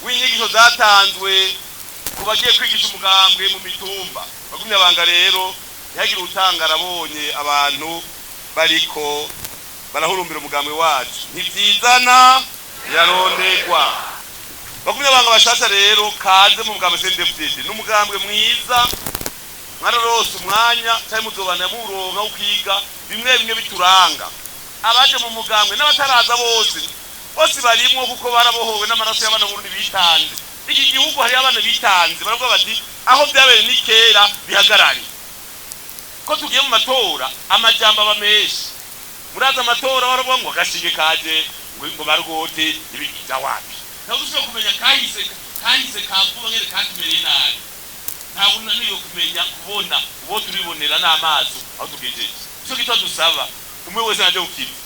w'inyigisho zatanzwe ku bagiye kwigisha umugambwe mu mitumba. Bagumya banga rero ntihagire utangara abonye abantu bariko barahurumbira umugambwe wacu, ntivyizana yarondegwa. Bagumya banga bashasha rero kaze mu mugambwe CNDD-FDD, n'umugambwe mwiza mwararose umwanya cyari muzobana muronka ukwiga bimwe bimwe bituranga. Abaje mu mugambwe n'abataraza bose barimwo kuko barabohowe n'amaraso y'abana Burundi bitanze. Iki gihugu hari abana bitanze baravuga bati aho byabereye ni kera bihagarari. Ko tugiye mu matora amajambo abamenshi. Muraza amatora baravuga ngo gashinge kaje ngo barugote ibigiza wapi. Ntabwo ushobora kumenya kahise kamvuba ngere katumereye nabi. Ntabwo unaniwe kumenya kubona ubo turibonera n'amaso aho tugejeje. Cyo kitwa dusaba umwe wese naje ukiza.